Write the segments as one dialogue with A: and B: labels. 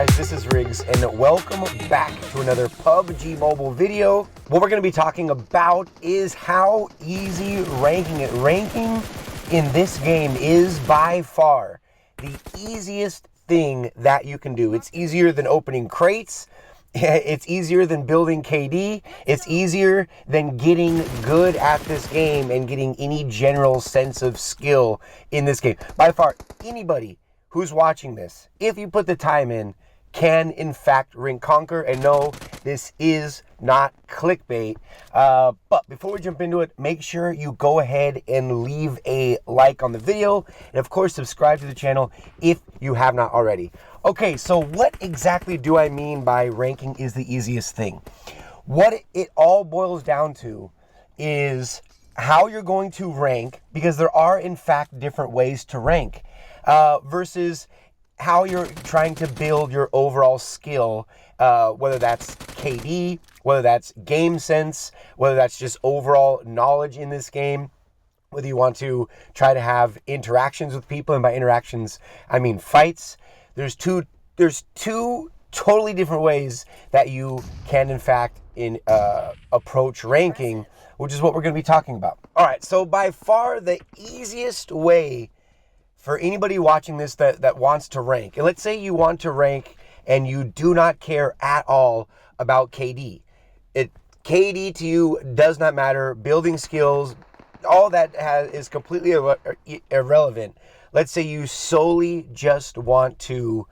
A: guys, this is Riggs and welcome back to another PUBG Mobile video. What we're going to be talking about is how easy ranking it. Ranking in this game is by far the easiest thing that you can do. It's easier than opening crates. It's easier than building KD. It's easier than getting good at this game and getting any general sense of skill in this game. By far, anybody who's watching this, if you put the time in, can in fact rank Conqueror. And no, this is not clickbait. But before we jump into it, make sure you go ahead and leave a like on the video. And of course, subscribe to the channel if you have not already. Okay, so what exactly do I mean by ranking is the easiest thing? What it all boils down to is how you're going to rank, because there are in fact different ways to rank, versus how you're trying to build your overall skill, whether that's KD, whether that's game sense, whether that's just overall knowledge in this game, whether you want to try to have interactions with people, and by interactions, I mean fights. There's two totally different ways that you can, in fact, approach ranking, which is what we're going to be talking about. All right, so by far the easiest way for anybody watching this that wants to rank, and let's say you want to rank and you do not care at all about KD. KD to you does not matter. Building skills, all that is completely irrelevant. Let's say you solely just want to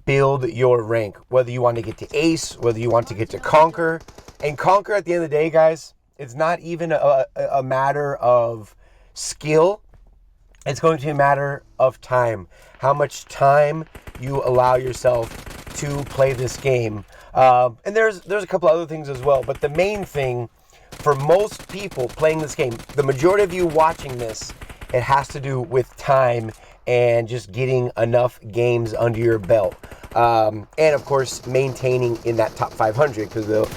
A: build your rank, whether you want to get to Ace, whether you want to get to Conqueror. And Conqueror, at the end of the day, guys, it's not even a matter of skill. It's going to be a matter of time. How much time you allow yourself to play this game. And there's a couple other things as well. But the main thing for most people playing this game, the majority of you watching this, it has to do with time and just getting enough games under your belt. And of course, maintaining in that top 500, because the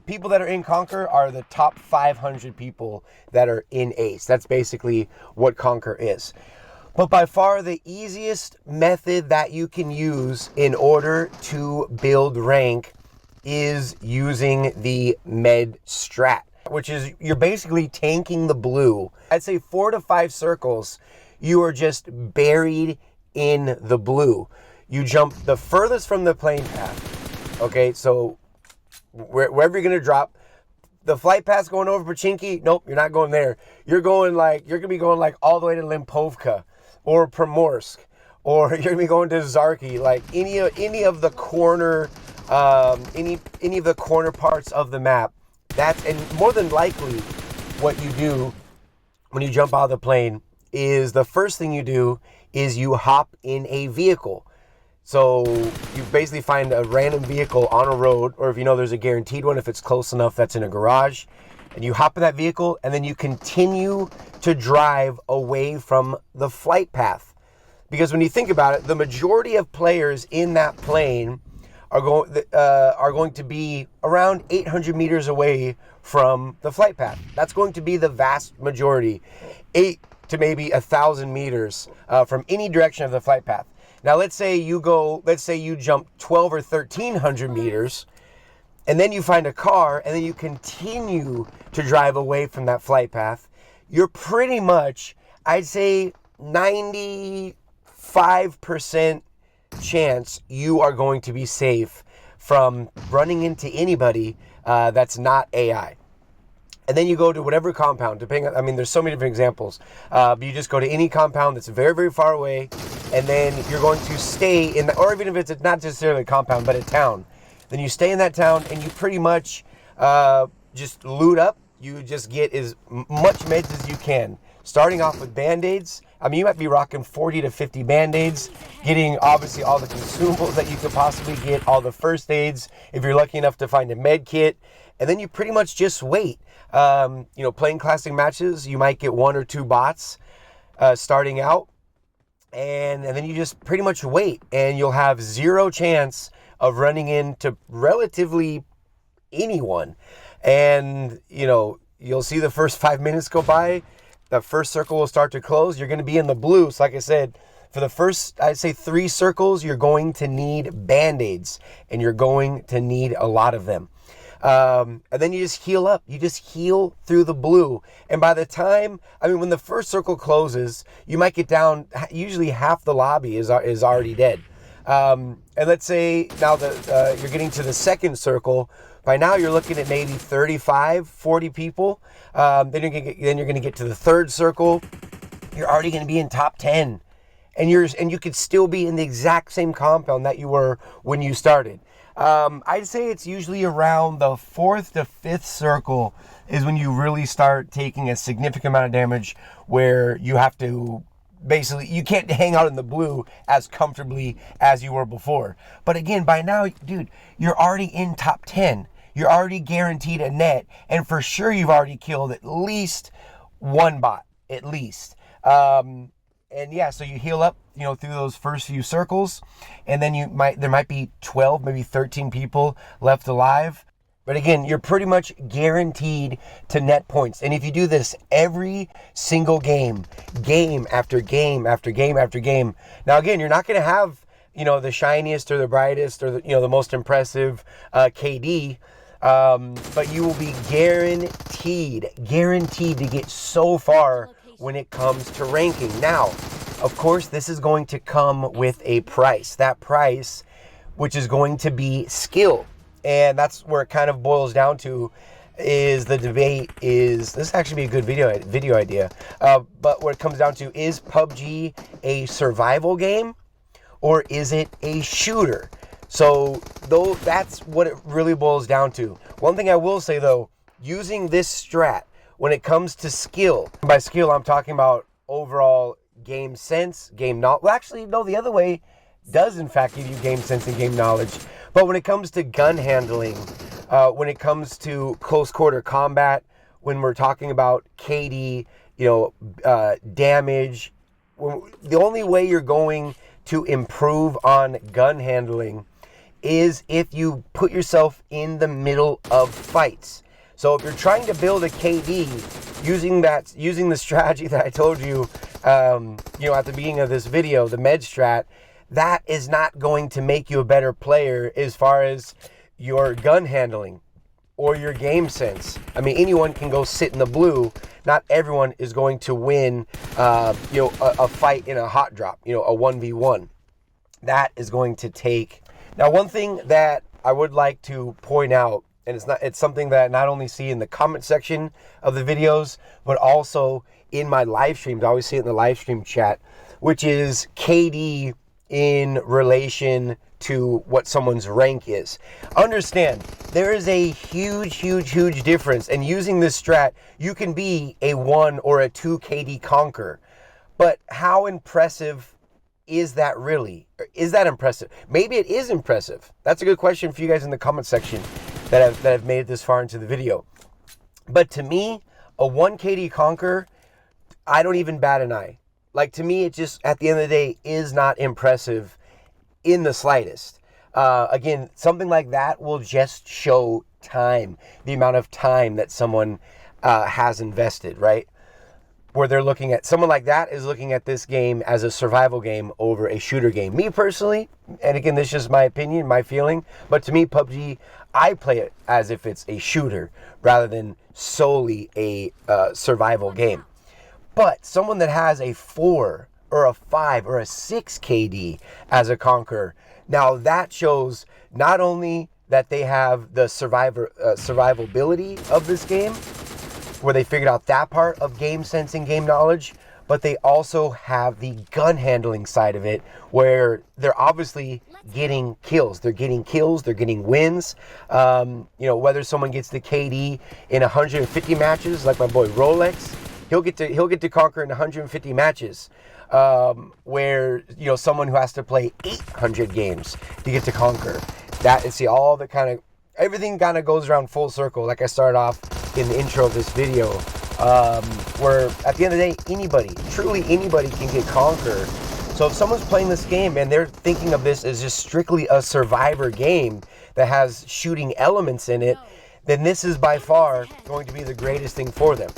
A: people that are in Conqueror are the top 500 people that are in Ace. That's basically what Conqueror is. But by far the easiest method that you can use in order to build rank is using the med strat, which is you're basically tanking the blue. I'd say 4 to 5 circles, you are just buried in the blue. You jump the furthest from the plane path. Okay, so wherever you're gonna drop, the flight path's going over Pachinki, nope, you're not going there. You're gonna be going like all the way to Limpovka or Primorsk, or you're gonna be going to Zarki, like any of the corner, any of the corner parts of the map. And more than likely, what you do when you jump out of the plane is the first thing you do is you hop in a vehicle. So you basically find a random vehicle on a road, or if you know there's a guaranteed one, if it's close enough, that's in a garage, and you hop in that vehicle, and then you continue to drive away from the flight path. Because when you think about it, the majority of players in that plane are going to be around 800 meters away from the flight path. That's going to be the vast majority, 8 to maybe 1,000 meters from any direction of the flight path. Now, let's say you jump 12 or 1,300 meters, and then you find a car, and then you continue to drive away from that flight path. You're pretty much, I'd say, 95% chance you are going to be safe from running into anybody that's not AI. And then you go to whatever compound, there's so many different examples. But you just go to any compound that's very, very far away, and then you're going to stay in or even if it's not necessarily a compound, but a town. Then you stay in that town, and you pretty much just loot up. You just get as much meds as you can. Starting off with Band-Aids. You might be rocking 40 to 50 Band-Aids, getting obviously all the consumables that you could possibly get, all the first aids, if you're lucky enough to find a med kit. And then you pretty much just wait. Playing classic matches, you might get 1 or 2 bots starting out. And then you just pretty much wait. And you'll have 0 chance of running into relatively anyone. And, you'll see the first 5 minutes go by. The first circle will start to close. You're going to be in the blue. So like I said, For the first, I'd say 3 circles, you're going to need band-aids, and you're going to need a lot of them. And then you just heal up. You just heal through the blue. And by the time, I mean, when the first circle closes, you might get down, usually half the lobby is already dead. And let's say now that you're getting to the second circle, by now you're looking at maybe 35, 40 people. Then you're going to get to the third circle. You're already going to be in top 10. And you could still be in the exact same compound that you were when you started. I'd say it's usually around the 4th to 5th circle is when you really start taking a significant amount of damage, where you have to basically, you can't hang out in the blue as comfortably as you were before. But again, by now, dude, you're already in top 10. You're already guaranteed a net, and for sure you've already killed at least one bot, at least. And yeah, so you heal up, you know, through those first few circles, and then there might be 12, maybe 13 people left alive. But again, you're pretty much guaranteed to net points. And if you do this every single game after game after game after game, now again, you're not going to have, you know, the shiniest or the brightest or the, you know, the most impressive KD, but you will be guaranteed to get so far when it comes to ranking. Now, of course, this is going to come with a price. That price, which is going to be skill. And that's where it kind of boils down to, is the debate is, this actually be a good video idea, but what it comes down to, is PUBG a survival game or is it a shooter? So though, that's what it really boils down to. One thing I will say though, using this strat, when it comes to skill, by skill I'm talking about overall game sense, game knowledge. Well, actually, no, the other way does in fact give you game sense and game knowledge. But when it comes to gun handling, when it comes to close quarter combat, when we're talking about KD, you know, damage, the only way you're going to improve on gun handling is if you put yourself in the middle of fights. So if you're trying to build a KD using the strategy that I told you, you know, at the beginning of this video, the med strat, that is not going to make you a better player as far as your gun handling or your game sense. I mean, anyone can go sit in the blue. Not everyone is going to win, you know, a fight in a hot drop, you know, a 1v1. That is going to take. Now, one thing that I would like to point out, and it's something that I not only see in the comment section of the videos, but also in my live streams. I always see it in the live stream chat, which is KD in relation to what someone's rank is. Understand, there is a huge difference, and using this strat, you can be a 1 or a 2 KD Conqueror. But how impressive is that really? Or is that impressive? Maybe it is impressive. That's a good question for you guys in the comment section that have made it this far into the video. But to me, a 1 KD Conqueror, I don't even bat an eye. Like, to me, it just, at the end of the day, is not impressive in the slightest. Again, something like that will just show time, the amount of time that someone has invested, right? Where they're looking at, someone like that is looking at this game as a survival game over a shooter game. Me personally, and again, this is just my opinion, my feeling, but to me, PUBG, I play it as if it's a shooter rather than solely a survival game. But someone that has a 4 or a 5 or a 6 KD as a Conqueror, now that shows not only that they have the survivability of this game, where they figured out that part of game sense and game knowledge, but they also have the gun handling side of it, where they're obviously getting kills. They're getting kills, they're getting wins. You know, whether someone gets the KD in 150 matches, like my boy Rolex, he'll get to conquer in 150 matches, where, you know, someone who has to play 800 games to get to conquer. That, and see, all the kind of, everything kind of goes around full circle, like I started off in the intro of this video, where at the end of the day, anybody, truly anybody can get conquer. So if someone's playing this game and they're thinking of this as just strictly a survivor game that has shooting elements in it, then this is by far going to be the greatest thing for them.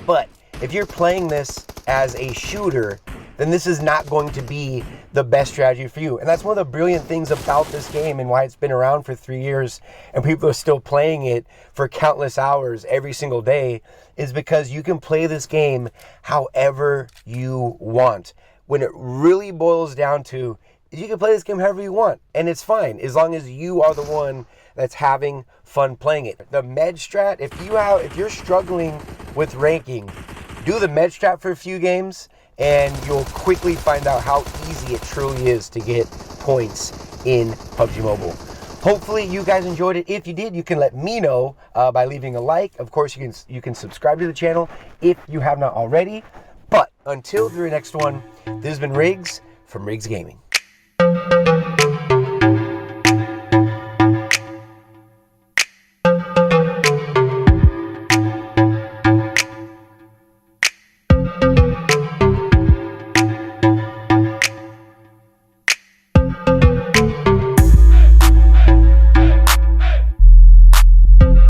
A: But if you're playing this as a shooter, then this is not going to be the best strategy for you. And that's one of the brilliant things about this game and why it's been around for 3 years and people are still playing it for countless hours every single day, is because you can play this game however you want. When it really boils down to, you can play this game however you want, and it's fine as long as you are the one that's having fun playing it. The med strat, if you're struggling with ranking, do the med strat for a few games and you'll quickly find out how easy it truly is to get points in PUBG Mobile. Hopefully you guys enjoyed it. If you did, you can let me know by leaving a like. Of course, you can subscribe to the channel if you have not already. But until the next one, this has been Riggs from ŁØBx Gaming.